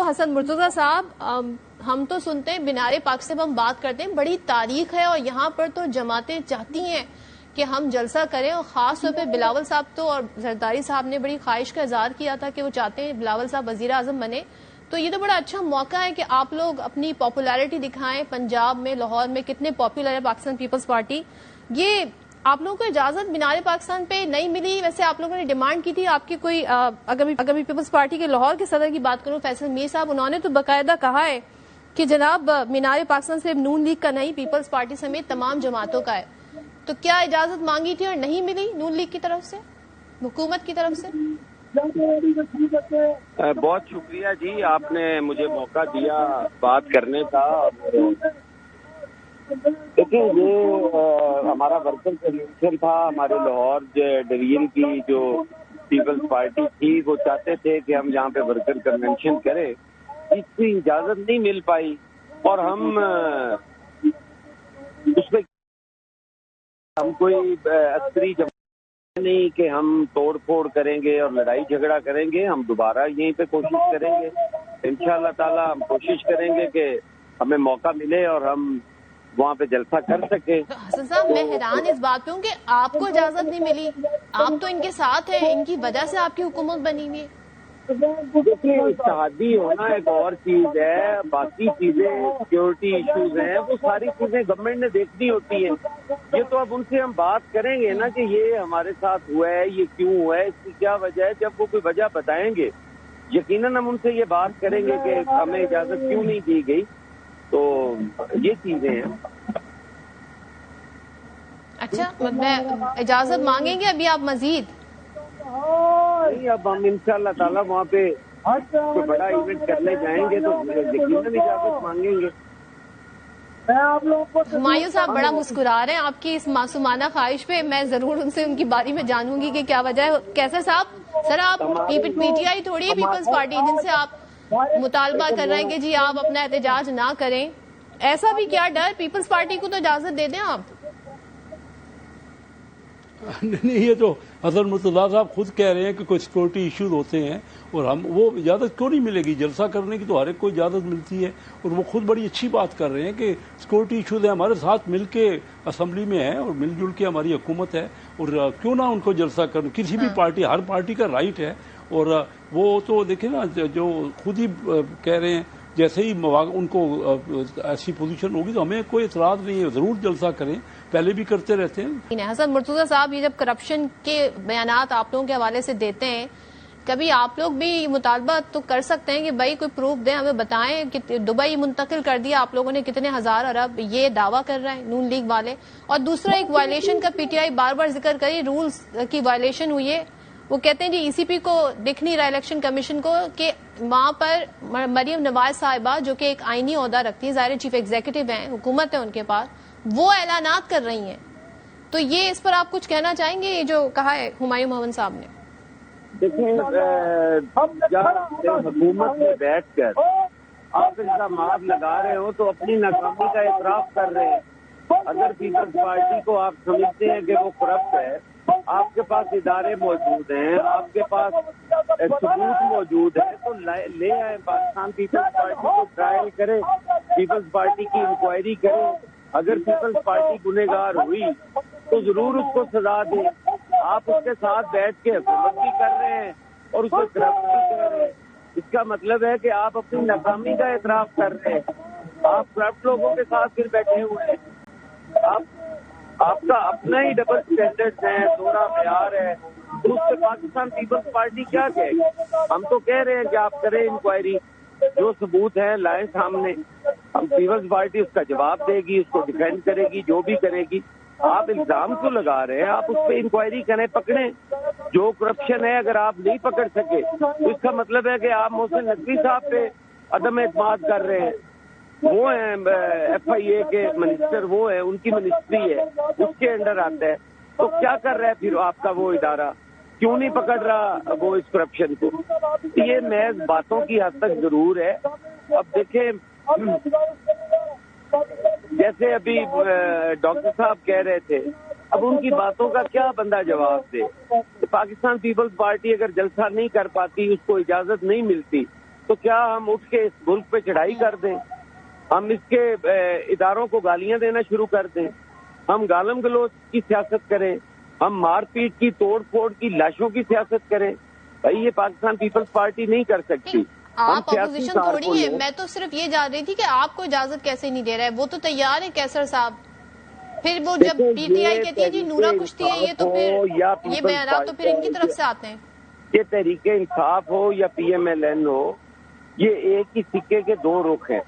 حسن مرتضیٰ صاحب، ہم تو سنتے ہیں مینار پاک سے ہم بات کرتے ہیں، بڑی تاریخ ہے اور یہاں پر تو جماعتیں چاہتی ہیں کہ ہم جلسہ کریں، اور خاص طور پہ بلاول صاحب تو اور زرداری صاحب نے بڑی خواہش کا اظہار کیا تھا کہ وہ چاہتے ہیں بلاول صاحب وزیر اعظم بنے. تو یہ تو بڑا اچھا موقع ہے کہ آپ لوگ اپنی پاپولیرٹی دکھائیں. پنجاب میں، لاہور میں کتنے پاپولر ہے پاکستان پیپلز پارٹی. یہ آپ لوگوں کو اجازت مینار پاکستان پہ نہیں ملی. ویسے آپ لوگوں نے ڈیمانڈ کی تھی، آپ کی کوئی اگر پیپلز پارٹی کے لاہور کے صدر کی بات کروں فیصل میر صاحب، انہوں نے تو باقاعدہ کہا ہے کہ جناب مینار پاکستان صرف نون لیگ کا نہیں، پیپلز پارٹی سمیت تمام جماعتوں کا ہے. تو کیا اجازت مانگی تھی اور نہیں ملی نون لیگ کی طرف سے، حکومت کی طرف سے؟ بہت شکریہ جی، آپ نے مجھے موقع دیا بات کرنے کا. دیکھیں، یہ ہمارا ورکر کنونشن تھا. ہمارے لاہور ڈویژن کی جو پیپلز پارٹی تھی وہ چاہتے تھے کہ ہم یہاں پہ ورکر کنونشن کریں. اس کی اجازت نہیں مل پائی اور ہم اس میں کوئی عسکری جماعت نہیں کہ ہم توڑ پھوڑ کریں گے اور لڑائی جھگڑا کریں گے. ہم دوبارہ یہیں پہ کوشش کریں گے. انشاءاللہ تعالی ہم کوشش کریں گے کہ ہمیں موقع ملے اور ہم وہاں پہ جلسہ کر سکے. حسن صاحب، میں حیران اس بات پہ ہوں کہ آپ کو اجازت نہیں ملی. آپ تو ان کے ساتھ ہیں، ان کی وجہ سے آپ کی حکومت بنی ہوئی ہے. دیکھیے، اتحادی ہونا ایک اور چیز ہے، باقی چیزیں سیکورٹی ایشوز ہیں، وہ ساری چیزیں گورنمنٹ نے دیکھنی ہوتی ہیں. یہ تو اب ان سے ہم بات کریں گے نا کہ یہ ہمارے ساتھ ہوا ہے، یہ کیوں ہوا ہے، اس کی کیا وجہ ہے. جب وہ کوئی وجہ بتائیں گے یقیناً ہم ان سے یہ بات کریں گے کہ ہمیں اجازت کیوں نہیں دی گئی. تو یہ چیزیں ہیں. اچھا، اجازت مانگیں گے ابھی آپ مزید؟ نہیں، اب ہم انشاءاللہ تعالی وہاں پہ کوئی بڑا ایونٹ کرنے جائیں گے تو یقیناً اجازت مانگیں گے. ہمایوں صاحب بڑا مسکرا رہے ہیں آپ کی اس معصومانہ خواہش پہ. میں ضرور ان سے ان کی باری میں جانوں گی کہ کیا وجہ ہے. کیسر صاحب، سر آپ پی ٹی آئی تھوڑی ہے پیپلز پارٹی جن سے آپ مطالبہ کر رہے ہیں کہ جی آپ اپنا احتجاج نہ کریں. ایسا بھی کیا ڈر؟ پیپلز پارٹی کو تو اجازت دے دیں آپ. نہیں، یہ تو حسن مرتضیٰ صاحب خود کہہ رہے ہیں کہ کوئی سیکورٹی ایشوز ہوتے ہیں اور ہم وہ اجازت کیوں نہیں ملے گی. جلسہ کرنے کی تو ہر ایک کو اجازت ملتی ہے اور وہ خود بڑی اچھی بات کر رہے ہیں کہ سیکورٹی ایشوز ہیں، ہمارے ساتھ مل کے اسمبلی میں ہیں اور مل جل کے ہماری حکومت ہے اور کیوں نہ ان کو جلسہ کرنا. کسی بھی پارٹی، ہر پارٹی کا رائٹ ہے. اور وہ تو دیکھیں نا، جو خود ہی کہہ رہے ہیں جیسے ہی ان کو ایسی پوزیشن ہوگی تو ہمیں کوئی اعتراض نہیں ہے، ضرور جلسہ کریں. پہلے بھی کرتے رہتے ہیں. حسن مرتضیٰ صاحب، یہ جب کرپشن کے بیانات آپ لوگوں کے حوالے سے دیتے ہیں، کبھی آپ لوگ بھی مطالبہ تو کر سکتے ہیں کہ بھائی کوئی پروف دیں، ہمیں بتائیں کہ دبئی منتقل کر دیا آپ لوگوں نے کتنے ہزار ارب، یہ دعویٰ کر رہے ہیں نون لیگ والے. اور دوسرا ایک وائلیشن کا پی ٹی آئی بار بار ذکر کری، رولز کی وائلیشن ہوئی ہے. وہ کہتے ہیں جی ای سی پی کو دکھ نہیں رہا، الیکشن کمیشن کو، کہ وہاں پر مریم نواز صاحبہ جو کہ ایک آئینی عہدہ رکھتی ہیں، ظاہر چیف ایگزیکٹو ہیں، حکومت ہے ان کے پاس، وہ اعلانات کر رہی ہیں. تو یہ اس پر آپ کچھ کہنا چاہیں گے، یہ جو کہا ہے ہمایوں محمد صاحب نے؟ دیکھیں، حکومت میں بیٹھ کر آپ الزامات لگا رہے ہو تو اپنی ناکامی کا اعتراف کر رہے ہیں. اگر پیپلز پارٹی کو آپ سمجھتے ہیں کہ وہ کرپٹ ہے، آپ کے پاس ادارے موجود ہیں، آپ کے پاس ثبوت موجود ہے، تو لے آئے پاکستان پیپلز پارٹی کو ٹرائل کرے، پیپلز پارٹی کی انکوائری کرے. اگر پیپلز پارٹی گنہگار ہوئی تو ضرور اس کو سزا دیں. آپ اس کے ساتھ بیٹھ کے حکومت بھی کر رہے ہیں اور اس کو کرپٹ بھی کر رہے ہیں. اس کا مطلب ہے کہ آپ اپنی ناکامی کا اعتراف کر رہے ہیں. آپ کرپٹ لوگوں کے ساتھ پھر بیٹھے ہوئے ہیں. آپ کا اپنا ہی ڈبل اسٹینڈرڈ ہے، دوہرا معیار ہے. اس سے پاکستان پیپلز پارٹی کیا کہے گی؟ ہم تو کہہ رہے ہیں کہ آپ کریں انکوائری، جو ثبوت ہے لائیں سامنے. ہم پیپلز پارٹی اس کا جواب دے گی، اس کو ڈیفینڈ کرے گی، جو بھی کرے گی. آپ الزام کیوں لگا رہے ہیں؟ آپ اس پہ انکوائری کریں، پکڑیں جو کرپشن ہے. اگر آپ نہیں پکڑ سکے تو اس کا مطلب ہے کہ آپ محسن نقوی صاحب پہ عدم اعتماد کر رہے ہیں. وہ ہیں ایف آئی اے کے منسٹر، وہ ہیں، ان کی منسٹری ہے، اس کے انڈر آتا ہے. تو کیا کر رہا ہے پھر آپ کا وہ ادارہ؟ کیوں نہیں پکڑ رہا وہ اس کرپشن کو؟ یہ محض باتوں کی حد تک ضرور ہے. اب دیکھیں، جیسے ابھی ڈاکٹر صاحب کہہ رہے تھے، اب ان کی باتوں کا کیا بندہ جواب دے؟ پاکستان پیپلز پارٹی اگر جلسہ نہیں کر پاتی، اس کو اجازت نہیں ملتی، تو کیا ہم اٹھ کے اس ملک پہ چڑھائی کر دیں؟ ہم اس کے اداروں کو گالیاں دینا شروع کر دیں؟ ہم گالم گلوچ کی سیاست کریں؟ ہم مار پیٹ کی، توڑ پھوڑ کی، لاشوں کی سیاست کریں؟ بھائی یہ پاکستان پیپلز پارٹی نہیں کر سکتی. آپ اپوزیشن تھوڑی ہے. میں تو صرف یہ جان رہی تھی کہ آپ کو اجازت کیسے نہیں دے رہا ہے. وہ تو تیار ہے کیسر صاحب. پھر وہ جب پی ٹی آئی کہتی ہے جی نورا کشتی ہے، یہ تو پھر یہ بیانات تو پھر ان کی طرف سے آتے ہیں. یہ تحریک انصاف ہو یا پی ایم ایل این ہو، یہ ایک ہی سکے کے دو رخ ہیں.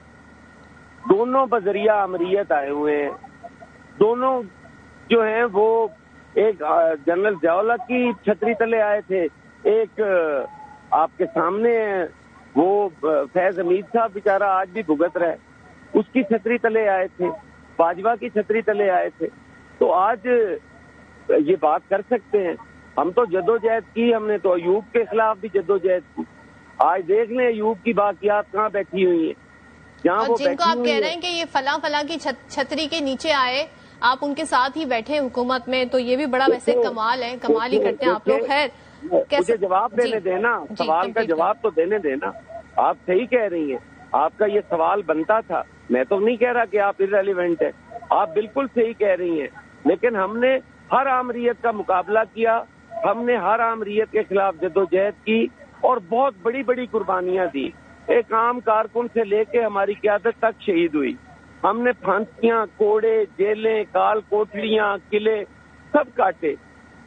دونوں بذریعہ امریت آئے ہوئے ہیں. دونوں جو ہیں وہ ایک جنرل ضیاء کی چھتری تلے آئے تھے، ایک آپ کے سامنے وہ فیض حمید صاحب بیچارہ آج بھی بھگت رہا ہے، اس کی چھتری تلے آئے تھے، باجوہ کی چھتری تلے آئے تھے. تو آج یہ بات کر سکتے ہیں. ہم تو جدوجہد کی، ہم نے تو ایوب کے خلاف بھی جدوجہد کی. آج دیکھ لیں ایوب کی باقیات کہاں بیٹھی ہوئی ہیں. جہاں وہ جن کو آپ کہہ رہے ہیں کہ یہ فلاں فلاں کی چھتری کے نیچے آئے، آپ ان کے ساتھ ہی بیٹھے حکومت میں، تو یہ بھی بڑا ویسے کمال ہے. کمال ہی کرتے ہیں آپ لوگ. خیر مجھے جواب دینے دینا، سوال کا جواب تو دینے دینا. آپ صحیح کہہ رہی ہیں، آپ کا یہ سوال بنتا تھا. میں تو نہیں کہہ رہا کہ آپ irrelevant ہیں، آپ بالکل صحیح کہہ رہی ہیں. لیکن ہم نے ہر آمریت کا مقابلہ کیا، ہم نے ہر آمریت کے خلاف جدوجہد کی اور بہت بڑی بڑی قربانیاں دی. ایک عام کارکن سے لے کے ہماری قیادت تک شہید ہوئی. ہم نے پھانسیاں، کوڑے، جیلیں، کال کوٹڑیاں، قلعے سب کاٹے،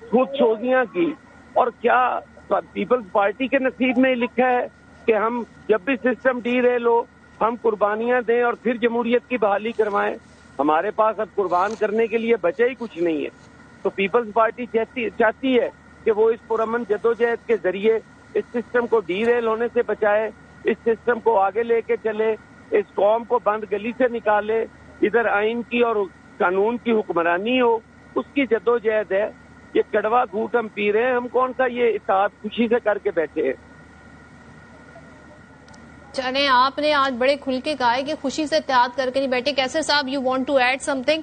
خود سوزیاں کی. اور کیا پیپلز پارٹی کے نصیب میں لکھا ہے کہ ہم جب بھی سسٹم ڈی ریل ہو ہم قربانیاں دیں اور پھر جمہوریت کی بحالی کروائیں؟ ہمارے پاس اب قربان کرنے کے لیے بچا ہی کچھ نہیں ہے. تو پیپلز پارٹی چاہتی ہے کہ وہ اس پرامن جدوجہد کے ذریعے اس سسٹم کو ڈی ریل ہونے سے بچائے، اس سسٹم کو آگے لے کے چلے، اس قوم کو بند گلی سے نکالے، ادھر آئین کی اور قانون کی حکمرانی ہو. اس کی جدوجہد ہے. یہ کڑوا گھوٹ ہم پی رہے ہیں، ہم کون سا یہ اطاعت خوشی سے کر کے بیٹھے ہیں. چلیں آپ نے آج بڑے کھل کے کہا ہے کہ خوشی سے اتحاد کر کے نہیں بیٹھے. کیسر صاحب you want to add some thing?